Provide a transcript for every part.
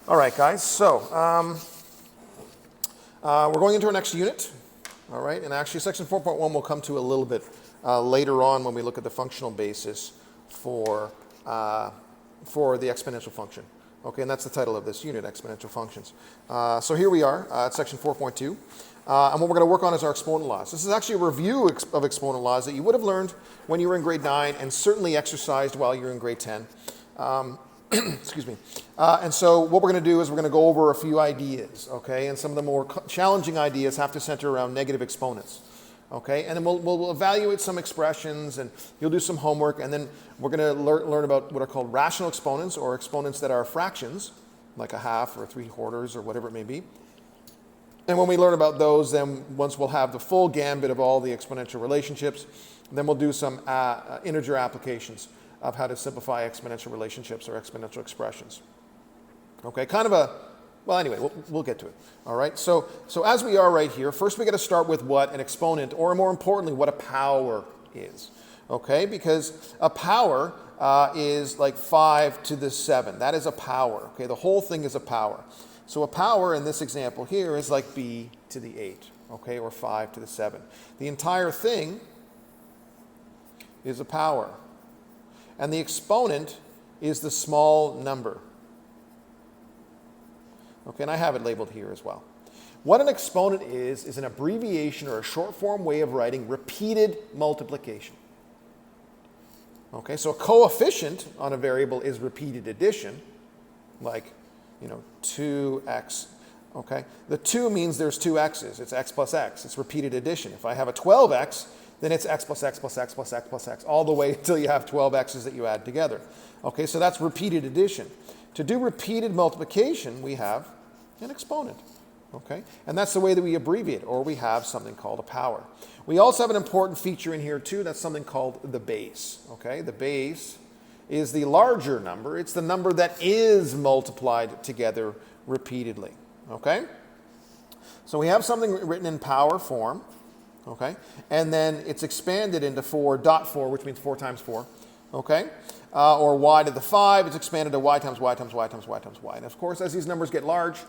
All right, guys, so we're going into our next unit, all right, and actually section 4.1 we'll come to a little bit later on when we look at the functional basis for the exponential function. Okay, and that's the title of this unit, exponential functions. So here we are at section 4.2, and what we're going to work on is our exponent laws. This is actually a review of exponent laws that you would have learned when you were in grade 9 and certainly exercised while you're in grade 10. Excuse me. And so what we're going to do is we're going to go over a few ideas, okay? And some of the more challenging ideas have to center around negative exponents, okay? And then we'll evaluate some expressions, and you'll do some homework, and then we're going to learn about what are called rational exponents, or exponents that are fractions, like a half or 3/4 or whatever it may be. And when we learn about those, then once we'll have the full gambit of all the exponential relationships, then we'll do some integer applications of how to simplify exponential relationships or exponential expressions. Okay, kind of a, well, anyway, we'll get to it. All right, so as we are right here, first we got to start with what an exponent, or more importantly, what a power is. Okay, because a power is like 5 to the 7. That is a power. Okay, the whole thing is a power. So a power in this example here is like b to the 8, okay, or 5 to the 7. The entire thing is a power. And the exponent is the small number. Okay, and I have it labeled here as well. What an exponent is an abbreviation or a short form way of writing repeated multiplication. Okay, so a coefficient on a variable is repeated addition, like, 2x. Okay, the 2 means there's 2 x's. It's x plus x. It's repeated addition. If I have a 12x, then it's x plus x plus x plus x plus x, all the way until you have 12 x's that you add together. Okay, so that's repeated addition. To do repeated multiplication, we have an exponent. Okay, and that's the way that we abbreviate, or we have something called a power. We also have an important feature in here too, that's something called the base. Okay, the base is the larger number. It's the number that is multiplied together repeatedly. Okay, so we have something written in power form. Okay, and then it's expanded into 4.4, which means 4 times 4, okay? Or y to the 5, it's expanded to y times y times y times y times y. And of course, as these numbers get large,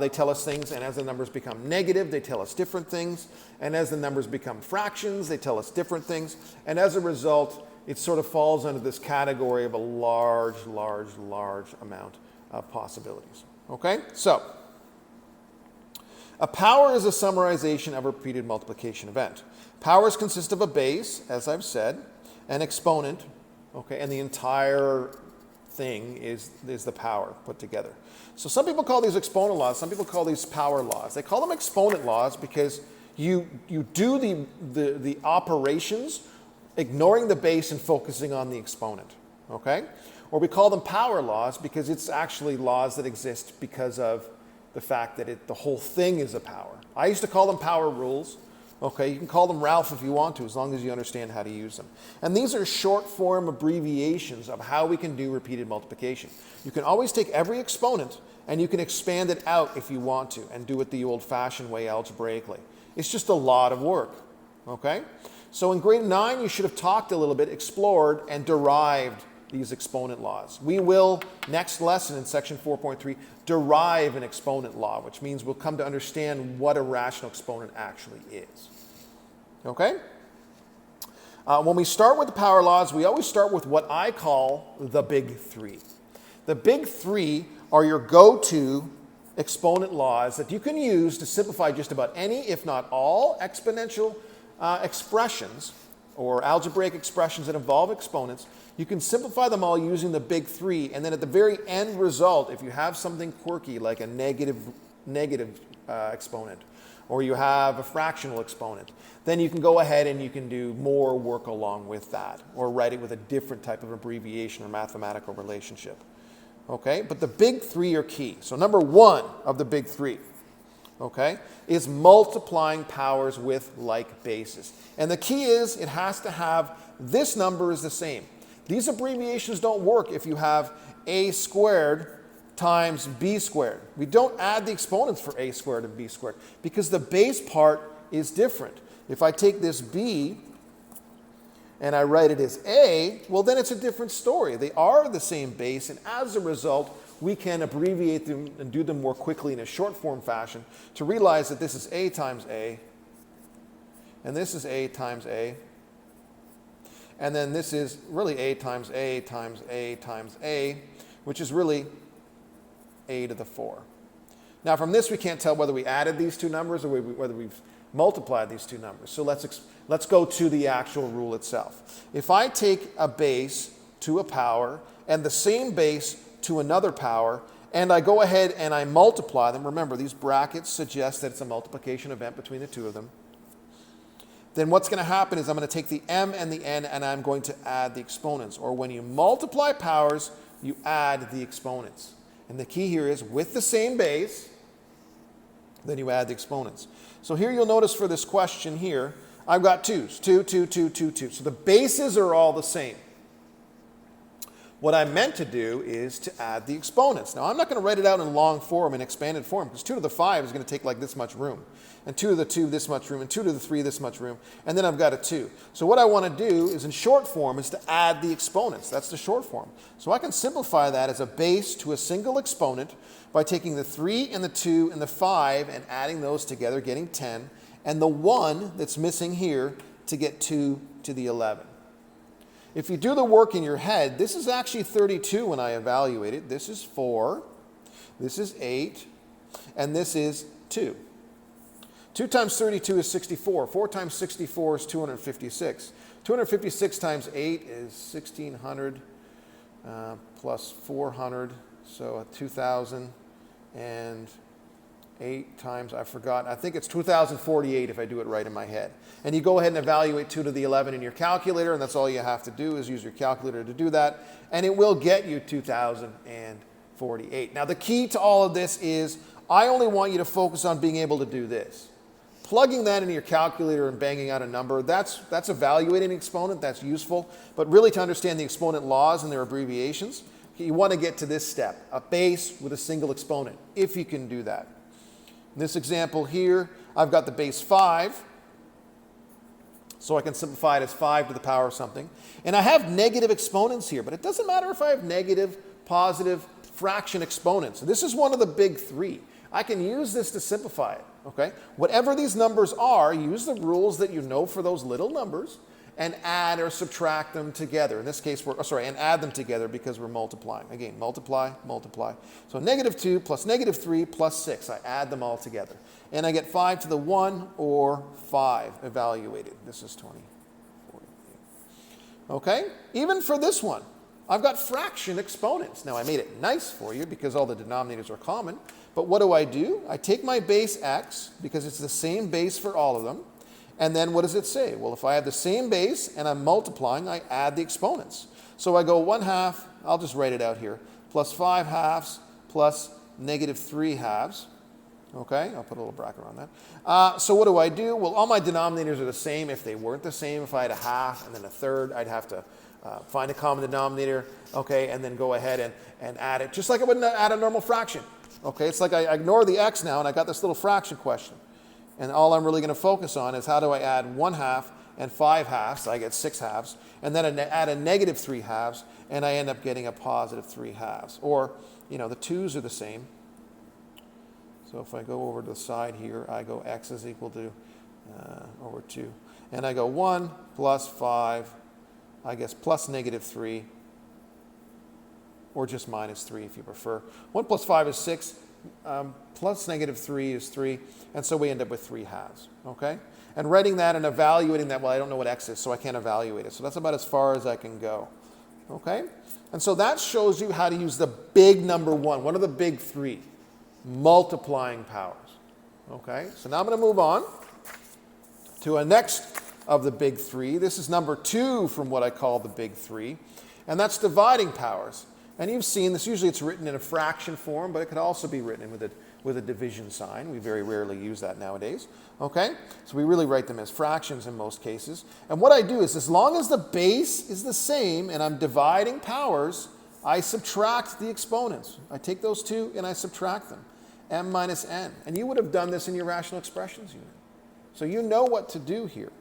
they tell us things, and as the numbers become negative, they tell us different things. And as the numbers become fractions, they tell us different things. And as a result, it sort of falls under this category of a large, large, large amount of possibilities, okay? So, a power is a summarization of a repeated multiplication event. Powers consist of a base, as I've said, an exponent, okay, and the entire thing is the power put together. So some people call these exponent laws, some people call these power laws. They call them exponent laws because you do the operations ignoring the base and focusing on the exponent, okay? Or we call them power laws because it's actually laws that exist because of the fact that the whole thing is a power. I used to call them power rules. Okay, you can call them Ralph if you want to, as long as you understand how to use them. And these are short form abbreviations of how we can do repeated multiplication. You can always take every exponent and you can expand it out if you want to and do it the old-fashioned way algebraically. It's just a lot of work. Okay? So in grade 9, you should have talked a little bit, explored, and derived these exponent laws. We will, next lesson in section 4.3, derive an exponent law, which means we'll come to understand what a rational exponent actually is. Okay? When we start with the power laws, we always start with what I call the big three. The big three are your go-to exponent laws that you can use to simplify just about any, if not all, exponential expressions or algebraic expressions that involve exponents. You can simplify them all using the big three, and then at the very end result, if you have something quirky like a negative exponent, or you have a fractional exponent, then you can go ahead and you can do more work along with that, or write it with a different type of abbreviation or mathematical relationship. Okay, but the big three are key. So number one of the big three, okay, is multiplying powers with like bases. And the key is it has to have this number is the same. These abbreviations don't work if you have a squared times b squared. We don't add the exponents for a squared and b squared because the base part is different. If I take this b and I write it as a, well then it's a different story. They are the same base, and as a result, we can abbreviate them and do them more quickly in a short form fashion to realize that this is a times a, and this is a times a, and then this is really a times a times a times a, which is really a to the 4. Now from this we can't tell whether we added these two numbers or whether we've multiplied these two numbers. So let's go to the actual rule itself. If I take a base to a power and the same base to another power, and I go ahead and I multiply them, remember these brackets suggest that it's a multiplication event between the two of them, then what's going to happen is I'm going to take the m and the n and I'm going to add the exponents. Or when you multiply powers, you add the exponents. And the key here is with the same base, then you add the exponents. So here you'll notice for this question here, I've got 2's, 2, 2, 2, 2, 2. So the bases are all the same. What I meant to do is to add the exponents. Now I'm not going to write it out in long form, in expanded form, because 2 to the 5 is going to take like this much room. And 2 to the 2 this much room, and 2 to the 3 this much room, and then I've got a 2. So what I want to do is in short form is to add the exponents. That's the short form. So I can simplify that as a base to a single exponent by taking the 3 and the 2 and the 5 and adding those together, getting 10, and the 1 that's missing here to get 2 to the 11. If you do the work in your head, this is actually 32 when I evaluate it. This is 4, this is 8, and this is 2. 2 times 32 is 64. 4 times 64 is 256. 256 times 8 is 1,600 plus 400, so 2,000. And 8 times, I forgot, I think it's 2,048 if I do it right in my head. And you go ahead and evaluate 2 to the 11 in your calculator, and that's all you have to do is use your calculator to do that, and it will get you 2,048. Now the key to all of this is I only want you to focus on being able to do this. Plugging that into your calculator and banging out a number, that's evaluating an exponent, that's useful, but really to understand the exponent laws and their abbreviations, you want to get to this step, a base with a single exponent, if you can do that. In this example here, I've got the base 5, so I can simplify it as 5 to the power of something. And I have negative exponents here, but it doesn't matter if I have negative, positive, fraction exponents. This is one of the big 3. I can use this to simplify it, okay? Whatever these numbers are, use the rules that you know for those little numbers and add or subtract them together. In this case, and add them together because we're multiplying. Again, multiply, multiply. So -2 plus -3 plus 6, I add them all together. And I get 5 to the 1 or 5 evaluated. This is 20, 48. Okay, even for this one, I've got fraction exponents. Now I made it nice for you because all the denominators are common, but what do? I take my base x, because it's the same base for all of them, and then what does it say? Well, if I have the same base and I'm multiplying, I add the exponents. So I go 1/2, I'll just write it out here, plus 5/2 plus -3 halves. Okay, I'll put a little bracket around that. So what do? Well, all my denominators are the same. If they weren't the same, if I had a half and then a third, I'd have to find a common denominator, okay, and then go ahead and add it, just like I would add a normal fraction. Okay, it's like I ignore the x now and I got this little fraction question. And all I'm really going to focus on is how do I add 1/2 and 5/2, I get 6/2, and then add a -3/2, and I end up getting a +3/2. Or, the 2's are the same. So if I go over to the side here, I go x is equal to over 2. And I go 1 plus 5, I guess plus -3, or just -3 if you prefer. 1 plus 5 is 6. Plus -3 is 3, and so we end up with 3/2, okay? And writing that and evaluating that, well, I don't know what x is, so I can't evaluate it. So that's about as far as I can go, okay? And so that shows you how to use the big number 1 of the big 3, multiplying powers, okay? So now I'm going to move on to a next of the big 3. This is number 2 from what I call the big 3, and that's dividing powers. And you've seen this, usually it's written in a fraction form, but it could also be written with a division sign. We very rarely use that nowadays, okay? So we really write them as fractions in most cases. And what I do is, as long as the base is the same and I'm dividing powers, I subtract the exponents. I take those two and I subtract them, m minus n. And you would have done this in your rational expressions unit. So you know what to do here,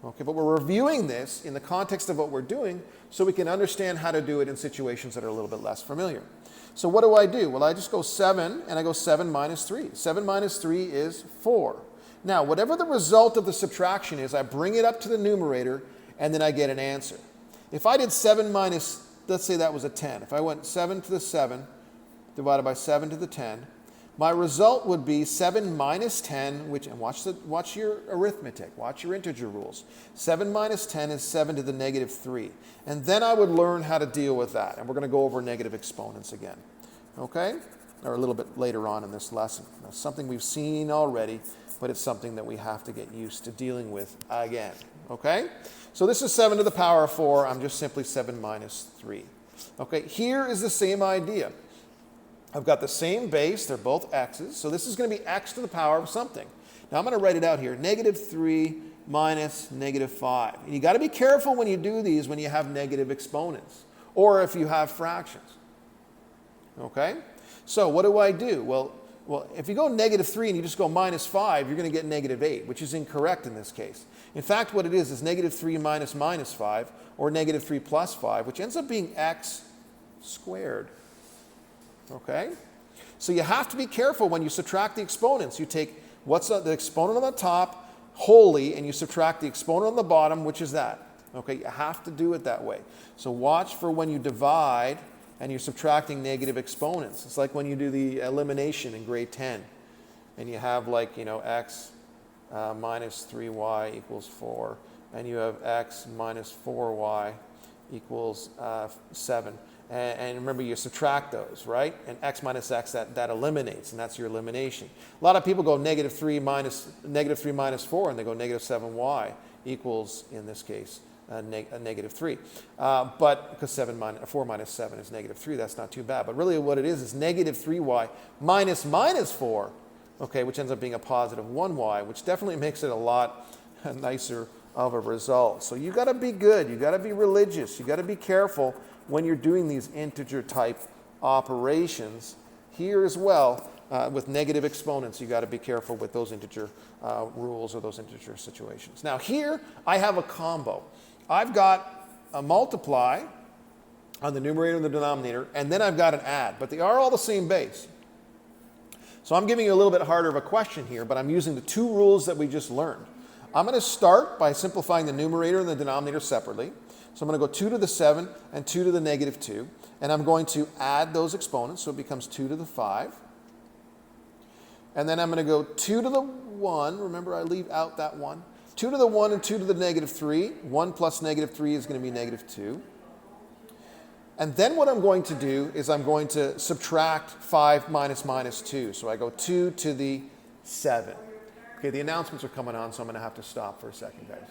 Okay, but we're reviewing this in the context of what we're doing so we can understand how to do it in situations that are a little bit less familiar. So what do? Well, I just go 7, and I go 7 minus 3. 7 minus 3 is 4. Now, whatever the result of the subtraction is, I bring it up to the numerator, and then I get an answer. If I did 7 minus, let's say that was a 10. If I went 7 to the 7 divided by 7 to the 10, my result would be 7 minus 10, which, and watch your arithmetic, watch your integer rules. 7 minus 10 is 7 to the negative 3. And then I would learn how to deal with that. And we're going to go over negative exponents again, okay? Or a little bit later on in this lesson. Now, something we've seen already, but it's something that we have to get used to dealing with again, okay? So this is 7 to the power of 4. I'm just simply 7 minus 3. Okay, here is the same idea. I've got the same base, they're both x's, so this is going to be x to the power of something. Now I'm going to write it out here, negative 3 minus negative 5. And you got to be careful when you do these when you have negative exponents, or if you have fractions. Okay? So what do? Well, if you go negative 3 and you just go minus 5, you're going to get negative 8, which is incorrect in this case. In fact, what it is negative 3 minus minus 5, or negative 3 plus 5, which ends up being x squared. Okay? So you have to be careful when you subtract the exponents. You take what's the exponent on the top wholly, and you subtract the exponent on the bottom, which is that. Okay? You have to do it that way. So watch for when you divide and you're subtracting negative exponents. It's like when you do the elimination in grade 10, and you have x minus 3y equals 4, and you have x minus 4y equals 7. And remember, you subtract those, right? And x minus x, that eliminates, and that's your elimination. A lot of people go negative 3 minus 4, and they go negative 7y equals, in this case, a negative 3. But because 4 minus 7 is negative 3, that's not too bad. But really what it is negative 3y minus 4, okay, which ends up being a positive 1y, which definitely makes it a lot nicer of a result. So you got to be good. You got to be religious. You got to be careful when you're doing these integer type operations. Here as well, with negative exponents, you got to be careful with those integer rules or those integer situations. Now here, I have a combo. I've got a multiply on the numerator and the denominator, and then I've got an add, but they are all the same base. So I'm giving you a little bit harder of a question here, but I'm using the two rules that we just learned. I'm going to start by simplifying the numerator and the denominator separately. So I'm going to go 2 to the 7 and 2 to the negative 2. And I'm going to add those exponents, so it becomes 2 to the 5. And then I'm going to go 2 to the 1. Remember, I leave out that 1. 2 to the 1 and 2 to the negative 3. 1 plus negative 3 is going to be negative 2. And then what I'm going to do is I'm going to subtract 5 minus minus 2. So I go 2 to the 7. Okay, the announcements are coming on, so I'm going to have to stop for a second, guys.